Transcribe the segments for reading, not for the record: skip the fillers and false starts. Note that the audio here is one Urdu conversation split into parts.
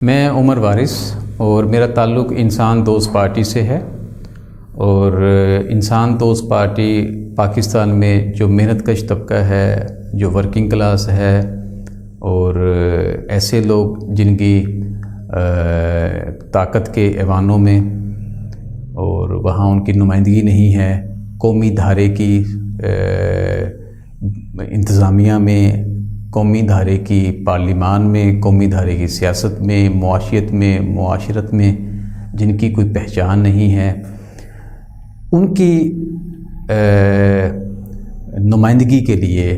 میں عمر وارث اور میرا تعلق انسان دوست پارٹی سے ہے، اور انسان دوست پارٹی پاکستان میں جو محنت کش طبقہ ہے، جو ورکنگ کلاس ہے، اور ایسے لوگ جن کی طاقت کے ایوانوں میں اور وہاں ان کی نمائندگی نہیں ہے، قومی دھارے کی انتظامیہ میں، قومی دھارے کی پارلیمان میں، قومی دھارے کی سیاست میں، معاشرت میں جن کی کوئی پہچان نہیں ہے، ان کی نمائندگی کے لیے،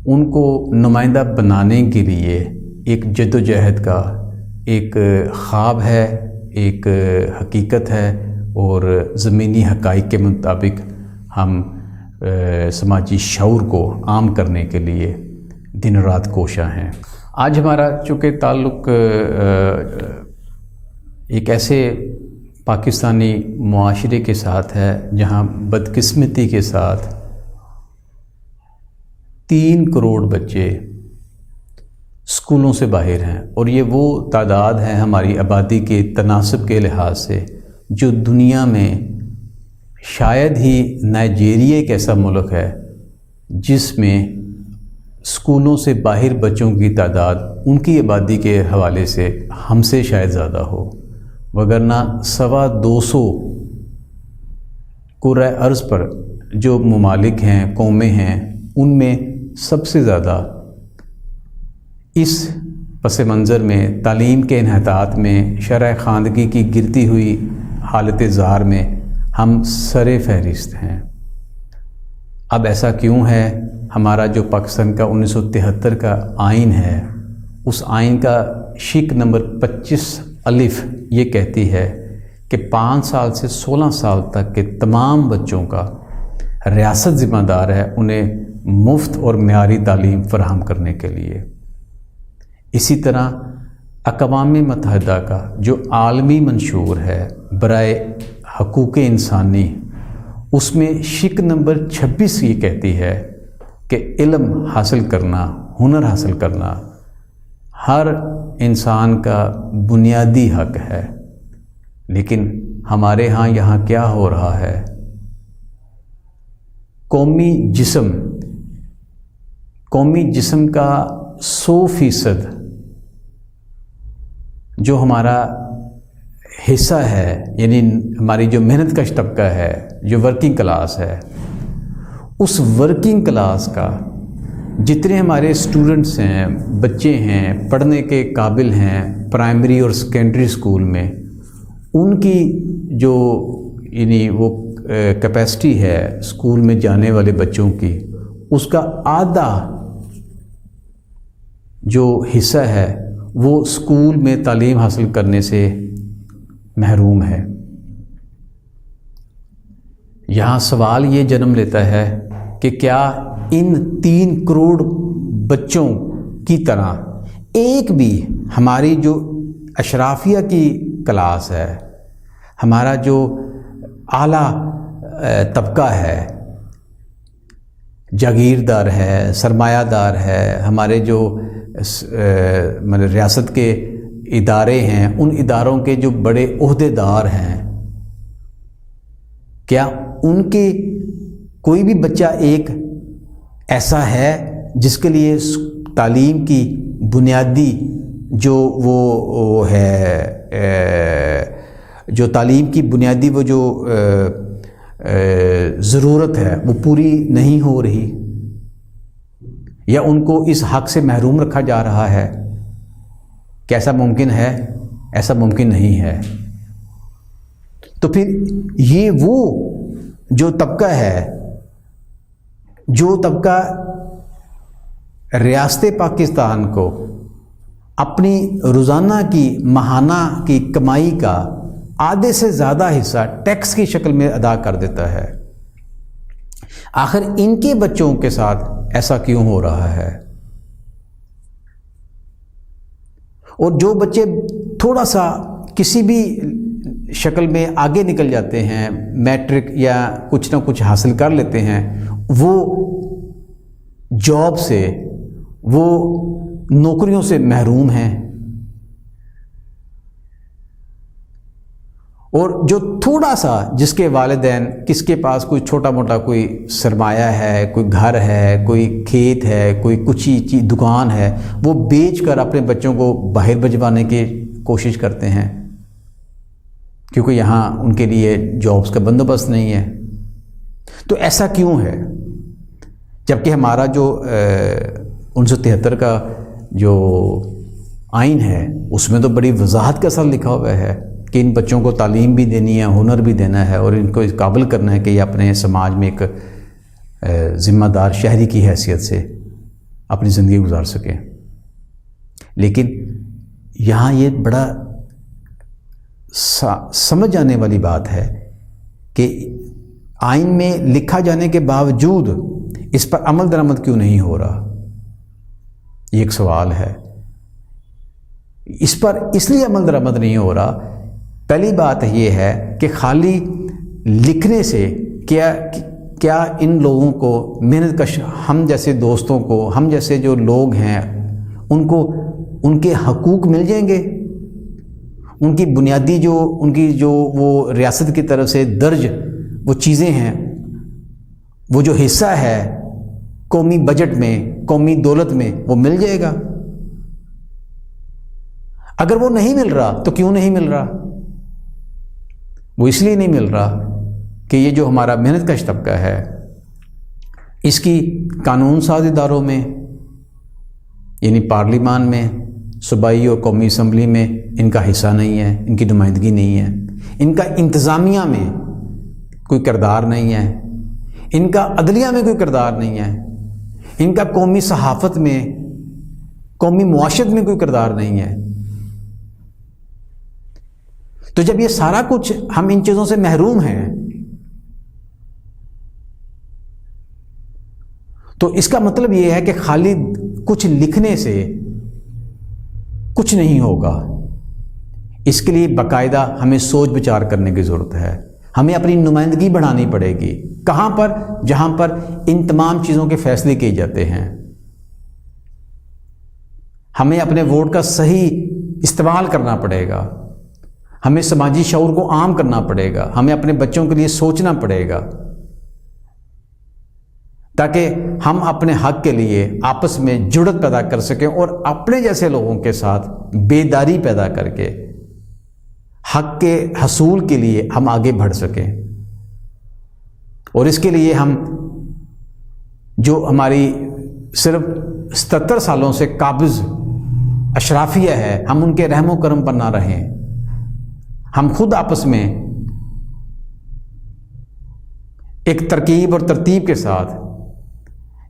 ان کو نمائندہ بنانے کے لیے ایک جد و جہد کا ایک خواب ہے، ایک حقیقت ہے، اور زمینی حقائق کے مطابق ہم سماجی شعور کو عام کرنے کے لیے دن رات کوشاں ہیں۔ آج ہمارا چونکہ تعلق ایک ایسے پاکستانی معاشرے کے ساتھ ہے جہاں بدقسمتی کے ساتھ 3 کروڑ بچے اسکولوں سے باہر ہیں، اور یہ وہ تعداد ہے ہماری آبادی کے تناسب کے لحاظ سے جو دنیا میں شاید ہی نائجیریا ایک ایسا ملک ہے جس میں اسکولوں سے باہر بچوں کی تعداد ان کی آبادی کے حوالے سے ہم سے شاید زیادہ ہو، وگرنہ 225 کرۂ ارض پر جو ممالک ہیں، قومیں ہیں، ان میں سب سے زیادہ اس پس منظر میں، تعلیم کے انحطاط میں، شرح خواندگی کی گرتی ہوئی حالت زار میں ہم سر فہرست ہیں۔ اب ایسا کیوں ہے؟ ہمارا جو پاکستان کا 1973 کا آئین ہے، اس آئین کا شق نمبر 25 الف یہ کہتی ہے کہ 5 سال سے 16 سال تک کے تمام بچوں کا ریاست ذمہ دار ہے انہیں مفت اور معیاری تعلیم فراہم کرنے کے لیے۔ اسی طرح اقوام متحدہ کا جو عالمی منشور ہے برائے حقوق انسانی، اس میں شق نمبر 26 یہ کہتی ہے کہ علم حاصل کرنا، ہنر حاصل کرنا ہر انسان کا بنیادی حق ہے۔ لیکن ہمارے ہاں یہاں کیا ہو رہا ہے؟ قومی جسم کا 100% جو ہمارا حصہ ہے، یعنی ہماری جو محنت کش طبقہ ہے، جو ورکنگ کلاس ہے، اس ورکنگ کلاس کا جتنے ہمارے اسٹوڈنٹس ہیں، بچے ہیں، پڑھنے کے قابل ہیں پرائمری اور سیکنڈری اسکول میں، ان کی جو یعنی وہ کیپیسٹی ہے اسکول میں جانے والے بچوں کی، اس کا آدھا جو حصہ ہے وہ اسکول میں تعلیم حاصل کرنے سے محروم ہے۔ یہاں سوال یہ جنم لیتا ہے کہ کیا ان 3 کروڑ بچوں کی طرح ایک بھی ہماری جو اشرافیہ کی کلاس ہے، ہمارا جو اعلیٰ طبقہ ہے، جاگیردار ہے، سرمایہ دار ہے، ہمارے جو ریاست کے ادارے ہیں، ان اداروں کے جو بڑے عہدے دار ہیں، کیا ان کے کوئی بھی بچہ ایک ایسا ہے جس کے لیے تعلیم کی بنیادی جو وہ ہے جو تعلیم کی بنیادی وہ جو ضرورت ہے وہ پوری نہیں ہو رہی، یا ان کو اس حق سے محروم رکھا جا رہا ہے؟ کیا ایسا ممکن ہے؟ ایسا ممکن نہیں ہے۔ تو پھر یہ وہ جو طبقہ ہے، جو طبقہ ریاست پاکستان کو اپنی روزانہ کی ماہانہ کی کمائی کا آدھے سے زیادہ حصہ ٹیکس کی شکل میں ادا کر دیتا ہے، آخر ان کے بچوں کے ساتھ ایسا کیوں ہو رہا ہے؟ اور جو بچے تھوڑا سا کسی بھی شکل میں آگے نکل جاتے ہیں، میٹرک یا کچھ نہ کچھ حاصل کر لیتے ہیں، وہ جاب سے، وہ نوکریوں سے محروم ہیں۔ اور جو تھوڑا سا جس کے والدین، کس کے پاس کوئی چھوٹا موٹا کوئی سرمایہ ہے، کوئی گھر ہے، کوئی کھیت ہے، کوئی کچھ چیز دکان ہے، وہ بیچ کر اپنے بچوں کو باہر بھجوانے کی کوشش کرتے ہیں، کیونکہ یہاں ان کے لیے جابس کا بندوبست نہیں ہے۔ تو ایسا کیوں ہے؟ جبکہ ہمارا جو 1973 کا جو آئین ہے اس میں تو بڑی وضاحت کے ساتھ لکھا ہوا ہے کہ ان بچوں کو تعلیم بھی دینی ہے، ہنر بھی دینا ہے، اور ان کو اس قابل کرنا ہے کہ یہ اپنے سماج میں ایک ذمہ دار شہری کی حیثیت سے اپنی زندگی گزار سکیں۔ لیکن یہاں یہ بڑا سمجھ جانے والی بات ہے کہ آئین میں لکھا جانے کے باوجود اس پر عمل درآمد کیوں نہیں ہو رہا؟ یہ ایک سوال ہے۔ اس پر اس لیے عمل درآمد نہیں ہو رہا، پہلی بات یہ ہے کہ خالی لکھنے سے کیا ان لوگوں کو، محنت کش ہم جیسے دوستوں کو، ہم جیسے جو لوگ ہیں، ان کو ان کے حقوق مل جائیں گے؟ ان کی بنیادی جو وہ ریاست کی طرف سے درج وہ چیزیں ہیں، وہ جو حصہ ہے قومی بجٹ میں، قومی دولت میں، وہ مل جائے گا؟ اگر وہ نہیں مل رہا تو کیوں نہیں مل رہا؟ وہ اس لیے نہیں مل رہا کہ یہ جو ہمارا محنت کش طبقہ ہے، اس کی قانون ساز اداروں میں، یعنی پارلیمان میں، صوبائی اور قومی اسمبلی میں ان کا حصہ نہیں ہے، ان کی نمائندگی نہیں ہے، ان کا انتظامیہ میں کوئی کردار نہیں ہے، ان کا عدلیہ میں کوئی کردار نہیں ہے، ان کا قومی صحافت میں، قومی معاشرت میں کوئی کردار نہیں ہے۔ تو جب یہ سارا کچھ ہم ان چیزوں سے محروم ہیں، تو اس کا مطلب یہ ہے کہ خالی کچھ لکھنے سے کچھ نہیں ہوگا۔ اس کے لیے باقاعدہ ہمیں سوچ بچار کرنے کی ضرورت ہے۔ ہمیں اپنی نمائندگی بڑھانی پڑے گی۔ کہاں پر؟ جہاں پر ان تمام چیزوں کے فیصلے کیے جاتے ہیں۔ ہمیں اپنے ووٹ کا صحیح استعمال کرنا پڑے گا، ہمیں سماجی شعور کو عام کرنا پڑے گا، ہمیں اپنے بچوں کے لیے سوچنا پڑے گا، تاکہ ہم اپنے حق کے لیے آپس میں جڑت پیدا کر سکیں اور اپنے جیسے لوگوں کے ساتھ بیداری پیدا کر کے حق کے حصول کے لیے ہم آگے بڑھ سکیں۔ اور اس کے لیے ہم جو ہماری صرف 77 سالوں سے قابض اشرافیہ ہے، ہم ان کے رحم و کرم پر نہ رہیں۔ ہم خود آپس میں ایک ترکیب اور ترتیب کے ساتھ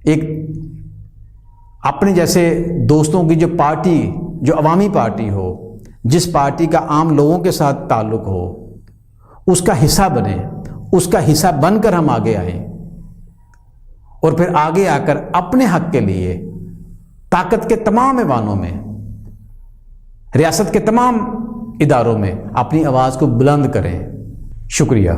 ایک اپنے جیسے دوستوں کی جو پارٹی، جو عوامی پارٹی ہو، جس پارٹی کا عام لوگوں کے ساتھ تعلق ہو، اس کا حصہ بنیں، اس کا حصہ بن کر ہم آگے آئیں، اور پھر آگے آ کر اپنے حق کے لیے طاقت کے تمام ایوانوں میں، ریاست کے تمام اداروں میں اپنی آواز کو بلند کریں۔ شکریہ۔